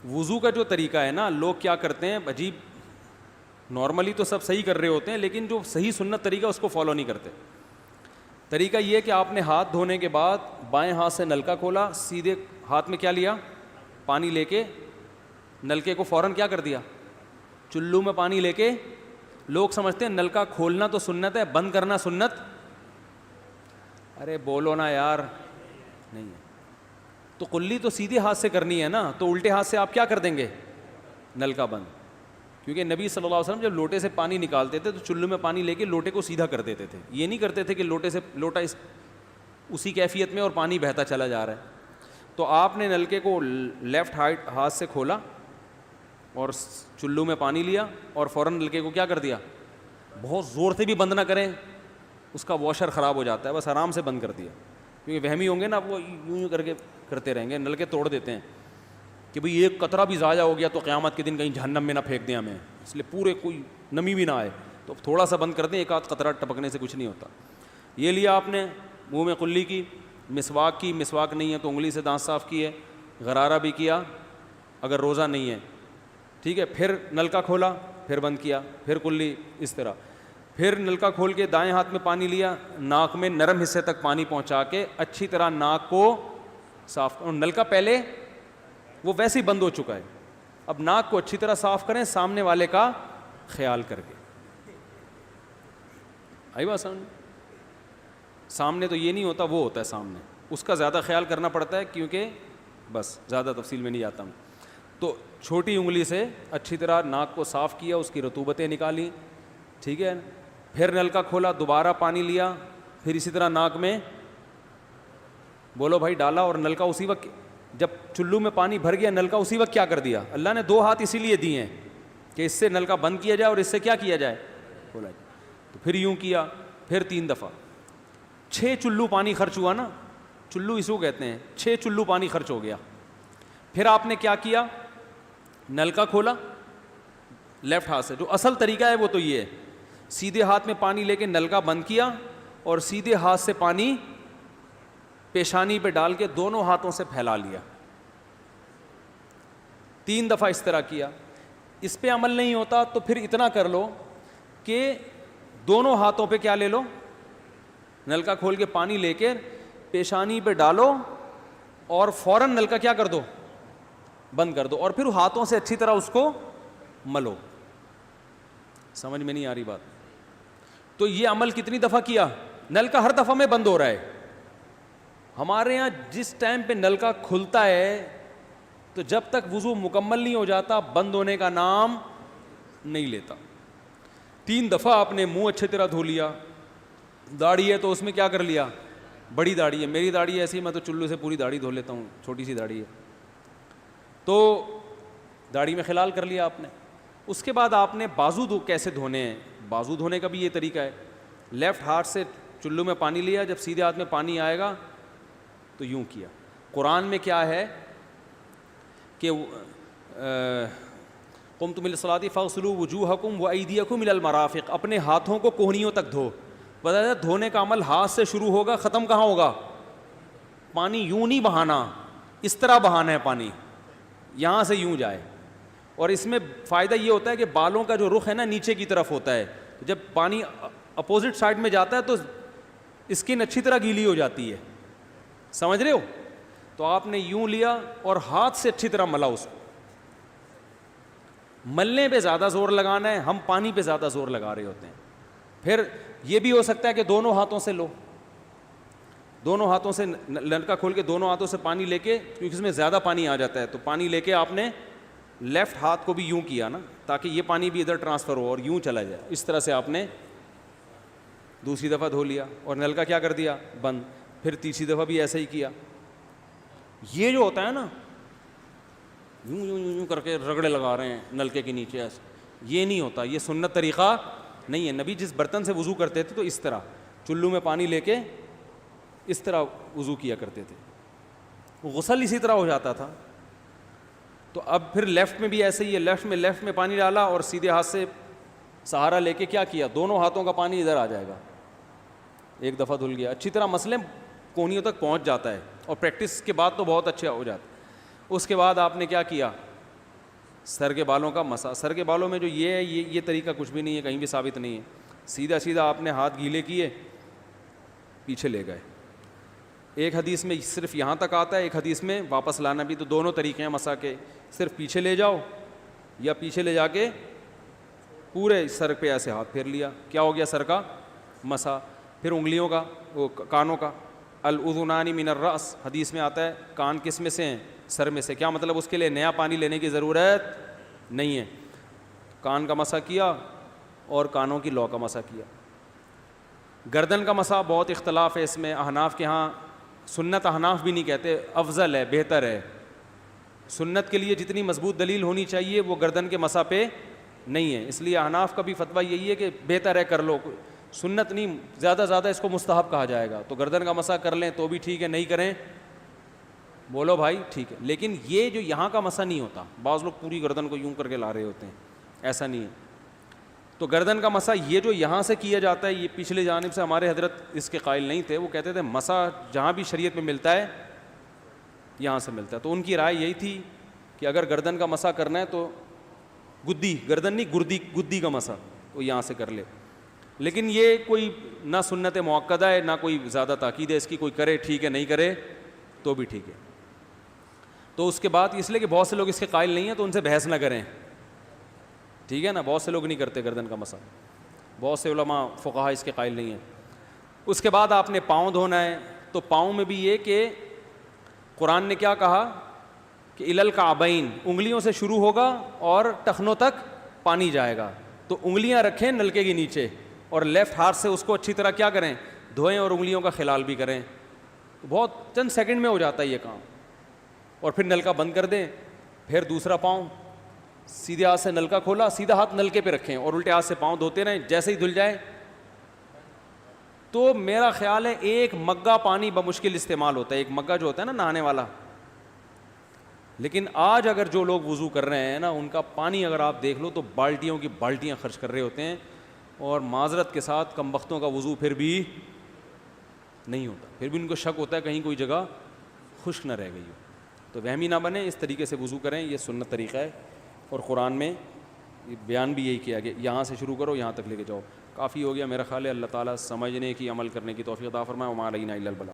وضو کا جو طریقہ ہے نا، لوگ کیا کرتے ہیں عجیب، نارملی تو سب صحیح کر رہے ہوتے ہیں لیکن جو صحیح سنت طریقہ اس کو فالو نہیں کرتے. طریقہ یہ کہ آپ نے ہاتھ دھونے کے بعد بائیں ہاتھ سے نلکا کھولا, سیدھے ہاتھ میں کیا لیا, پانی لے کے نلکے کو فوراً کیا کر دیا, چلو میں پانی لے کے. لوگ سمجھتے ہیں نلکا کھولنا تو سنت ہے, بند کرنا سنت. ارے بولو نا یار, نہیں ہے. تو کلی تو سیدھے ہاتھ سے کرنی ہے نا, تو الٹے ہاتھ سے آپ کیا کر دیں گے, نلکا بند. کیونکہ نبی صلی اللہ علیہ وسلم جب لوٹے سے پانی نکالتے تھے تو چلو میں پانی لے کے لوٹے کو سیدھا کر دیتے تھے. یہ نہیں کرتے تھے کہ لوٹے سے لوٹا اسی کیفیت میں اور پانی بہتا چلا جا رہا ہے. تو آپ نے نلکے کو لیفٹ ہاتھ سے کھولا اور چلو میں پانی لیا اور فوراً نلکے کو کیا کر دیا, بہت زور سے بھی بند نہ کریں, اس کا واشر خراب ہو جاتا ہے, بس آرام سے بند کر دیا. کیونکہ وہمی ہوں گے نا, وہ یوں کر کے کرتے رہیں گے, نلکے توڑ دیتے ہیں کہ بھئی ایک قطرہ بھی ضائع ہو گیا تو قیامت کے دن کہیں جہنم میں نہ پھینک دیں ہمیں, اس لیے پورے کوئی نمی بھی نہ آئے, تو تھوڑا سا بند کر دیں, ایک آدھ قطرہ ٹپکنے سے کچھ نہیں ہوتا. یہ لیا آپ نے, منہ میں کلی کی, مسواک کی, مسواک نہیں ہے تو انگلی سے دانت صاف کیے, غرارہ بھی کیا اگر روزہ نہیں ہے, ٹھیک ہے. پھر نلکا کھولا, پھر بند کیا, پھر کلی, اس طرح. پھر نلکا کھول کے دائیں ہاتھ میں پانی لیا, ناک میں نرم حصے تک پانی پہنچا کے اچھی طرح ناک کو صاف. اور نلکا پہلے وہ ویسے ہی بند ہو چکا ہے, اب ناک کو اچھی طرح صاف کریں سامنے والے کا خیال کر کے. آئی بات سمجھ؟ سامنے تو یہ نہیں ہوتا, وہ ہوتا ہے سامنے, اس کا زیادہ خیال کرنا پڑتا ہے کیونکہ بس زیادہ تفصیل میں نہیں جاتا ہوں. تو چھوٹی انگلی سے اچھی طرح ناک کو صاف کیا, اس کی رطوبتیں نکالیں, ٹھیک ہے. پھر نلکا کھولا, دوبارہ پانی لیا, پھر اسی طرح ناک میں بولو بھائی ڈالا, اور نلکا اسی وقت جب چلو میں پانی بھر گیا نلکا اسی وقت کیا کر دیا. اللہ نے دو ہاتھ اسی لیے دیے ہیں کہ اس سے نلکا بند کیا جائے اور اس سے کیا کیا جائے, کھولا جائے. تو پھر یوں کیا, پھر 3 دفعہ. 6 چلو پانی خرچ ہوا نا, چلو اس کو کہتے ہیں, 6 چلو پانی خرچ ہو گیا. پھر آپ نے کیا کیا, نلکا کھولا لیفٹ ہاتھ سے. جو اصل طریقہ ہے وہ تو یہ ہے, سیدھے ہاتھ میں پانی لے کے نلکا بند کیا اور سیدھے ہاتھ سے پانی پیشانی پہ ڈال کے دونوں ہاتھوں سے پھیلا لیا. 3 دفعہ اس طرح کیا. اس پہ عمل نہیں ہوتا تو پھر اتنا کر لو کہ دونوں ہاتھوں پہ کیا لے لو, نلکا کھول کے پانی لے کے پیشانی پہ ڈالو اور فوراً نلکا کیا کر دو, بند کر دو, اور پھر ہاتھوں سے اچھی طرح اس کو ملو. سمجھ میں نہیں آ رہی بات؟ تو یہ عمل کتنی دفعہ کیا, نلکا ہر دفعہ میں بند ہو رہا ہے. ہمارے ہاں جس ٹائم پہ نلکا کھلتا ہے تو جب تک وضو مکمل نہیں ہو جاتا بند ہونے کا نام نہیں لیتا. 3 دفعہ آپ نے منہ اچھی طرح دھو لیا. داڑھی ہے تو اس میں کیا کر لیا, بڑی داڑھی ہے, میری داڑھی ہے ایسی, میں تو چلو سے پوری داڑھی دھو لیتا ہوں, چھوٹی سی داڑھی ہے تو داڑھی میں خلال کر لیا آپ نے. اس کے بعد آپ نے بازو کیسے دھونے ہیں, بازو دھونے کا بھی یہ طریقہ ہے. لیفٹ ہاتھ سے چلو میں پانی لیا, جب سیدھے ہاتھ میں پانی آئے گا تو یوں کیا. قرآن میں کیا ہے کہ قمتم الی الصلاۃ فاغسلوا وجوہکم وایدیکم الی المرافق, اپنے ہاتھوں کو کوہنیوں تک دھو. بتایا دھونے کا عمل ہاتھ سے شروع ہوگا, ختم کہاں ہوگا, پانی یوں نہیں بہانا, اس طرح بہانا ہے پانی, یہاں سے یوں جائے. اور اس میں فائدہ یہ ہوتا ہے کہ بالوں کا جو رخ ہے نا نیچے کی طرف ہوتا ہے, جب پانی اپوزٹ سائڈ میں جاتا ہے تو اسکن اچھی طرح گیلی ہو جاتی ہے. سمجھ رہے ہو؟ تو آپ نے یوں لیا اور ہاتھ سے اچھی طرح ملا اس کو. ملنے پہ زیادہ زور لگانا ہے, ہم پانی پہ زیادہ زور لگا رہے ہوتے ہیں. پھر یہ بھی ہو سکتا ہے کہ دونوں ہاتھوں سے لو, دونوں ہاتھوں سے نلکا کھول کے دونوں ہاتھوں سے پانی لے کے, کیونکہ اس میں زیادہ پانی آ جاتا ہے, تو پانی لے کے آپ نے لیفٹ ہاتھ کو بھی یوں کیا نا تاکہ یہ پانی بھی ادھر ٹرانسفر ہو اور یوں چلا جائے. اس طرح سے آپ نے دوسری دفعہ دھو لیا اور نلکا کیا کر دیا, بند. پھر تیسری دفعہ بھی ایسا ہی کیا. یہ جو ہوتا ہے نا یوں یوں یوں یوں کر کے رگڑے لگا رہے ہیں نلکے کے نیچے ایسے, یہ نہیں ہوتا, یہ سنت طریقہ نہیں ہے. نبی جس برتن سے وضو کرتے تھے تو اس طرح چلو میں پانی لے کے اس طرح وضو کیا کرتے تھے, غسل اسی طرح ہو جاتا تھا. تو اب پھر لیفٹ میں بھی ایسے ہی ہے, لیفٹ میں پانی ڈالا اور سیدھے ہاتھ سے سہارا لے کے کیا کیا, دونوں ہاتھوں کا پانی ادھر آ جائے گا. ایک دفعہ دھل گیا, اچھی طرح مسئلے کونیوں تک پہنچ جاتا ہے, اور پریکٹس کے بعد تو بہت اچھا ہو جاتا ہے. اس کے بعد آپ نے کیا کیا, سر کے بالوں کا مسا، سر کے بالوں میں جو یہ ہے یہ طریقہ کچھ بھی نہیں ہے، کہیں بھی ثابت نہیں ہے. سیدھا سیدھا آپ نے ہاتھ گیلے کیے پیچھے لے گئے. ایک حدیث میں صرف یہاں تک آتا ہے، ایک حدیث میں واپس لانا بھی. تو دونوں طریقے ہیں مسا کے، صرف پیچھے لے جاؤ یا پیچھے لے جا کے پورے سر پہ ایسے ہاتھ پھیر لیا، کیا ہو گیا سر کا مسا. پھر انگلیوں کا، وہ کانوں کا، الاذنان من الراس، حدیث میں آتا ہے کان کس میں سے ہیں؟ سر میں سے. کیا مطلب؟ اس کے لیے نیا پانی لینے کی ضرورت نہیں ہے. کان کا مسا کیا اور کانوں کی لو کا مسا کیا. گردن کا مسا بہت اختلاف ہے اس میں. احناف کے ہاں سنت، احناف بھی نہیں کہتے، افضل ہے، بہتر ہے. سنت کے لیے جتنی مضبوط دلیل ہونی چاہیے وہ گردن کے مسا پہ نہیں ہے، اس لیے احناف کا بھی فتویٰ یہی ہے کہ بہتر ہے کر لو، سنت نہیں، زیادہ زیادہ اس کو مستحب کہا جائے گا. تو گردن کا مسا کر لیں تو بھی ٹھیک ہے، نہیں کریں بولو بھائی ٹھیک ہے. لیکن یہ جو یہاں کا مسا نہیں ہوتا، بعض لوگ پوری گردن کو یوں کر کے لا رہے ہوتے ہیں، ایسا نہیں ہے. تو گردن کا مسا یہ جو یہاں سے کیا جاتا ہے، یہ پچھلے جانب سے ہمارے حضرت اس کے قائل نہیں تھے. وہ کہتے تھے مسا جہاں بھی شریعت میں ملتا ہے یہاں سے ملتا ہے. تو ان کی رائے یہی تھی کہ اگر گردن کا مسا کرنا ہے تو گدی، گردن نہیں گدی کا مسا، تو یہاں سے کر لے. لیکن یہ کوئی نہ سنت مؤکدہ ہے نہ کوئی زیادہ تاکید ہے اس کی، کوئی کرے ٹھیک ہے، نہیں کرے تو بھی ٹھیک ہے. تو اس کے بعد اس لیے کہ بہت سے لوگ اس کے قائل نہیں ہیں تو ان سے بحث نہ کریں، ٹھیک ہے نا. بہت سے لوگ نہیں کرتے گردن کا مسا، بہت سے علماء فقہاء اس کے قائل نہیں ہیں. اس کے بعد آپ نے پاؤں دھونا ہے. تو پاؤں میں بھی یہ کہ قرآن نے کیا کہا کہ الی الکعبین، انگلیوں سے شروع ہوگا اور ٹخنوں تک پانی جائے گا. تو انگلیاں رکھیں نلکے کے نیچے اور لیفٹ ہاتھ سے اس کو اچھی طرح کیا کریں، دھوئیں اور انگلیوں کا خلال بھی کریں. تو بہت چند سیکنڈ میں ہو جاتا ہے یہ کام. اور پھر نلکا بند کر دیں. پھر دوسرا پاؤں سیدھے ہاتھ سے نلکا کھولا، سیدھا ہاتھ نلکے پہ رکھیں اور الٹے ہاتھ سے پاؤں دھوتے رہیں. جیسے ہی دھل جائے تو میرا خیال ہے ایک مگا پانی بمشکل استعمال ہوتا ہے، ایک مگا جو ہوتا ہے نا نہانے والا. لیکن آج اگر جو لوگ وضو کر رہے ہیں نا، ان کا پانی اگر آپ دیکھ لو تو بالٹیوں کی بالٹیاں خرچ کر رہے ہوتے ہیں، اور معذرت کے ساتھ کم بختوں کا وضو پھر بھی نہیں ہوتا. پھر بھی ان کو شک ہوتا ہے کہیں کوئی جگہ خشک نہ رہ گئی ہو. تو وہمی نہ بنے، اس طریقے سے وضو کریں، یہ سنت طریقہ ہے. اور قرآن میں بیان بھی یہی کیا کہ یہاں سے شروع کرو یہاں تک لے کے جاؤ. کافی ہو گیا میرا خیال ہے. اللہ تعالیٰ سمجھنے کی، عمل کرنے کی توفیق عطا فرمائے. وما علینا الا البلاغ.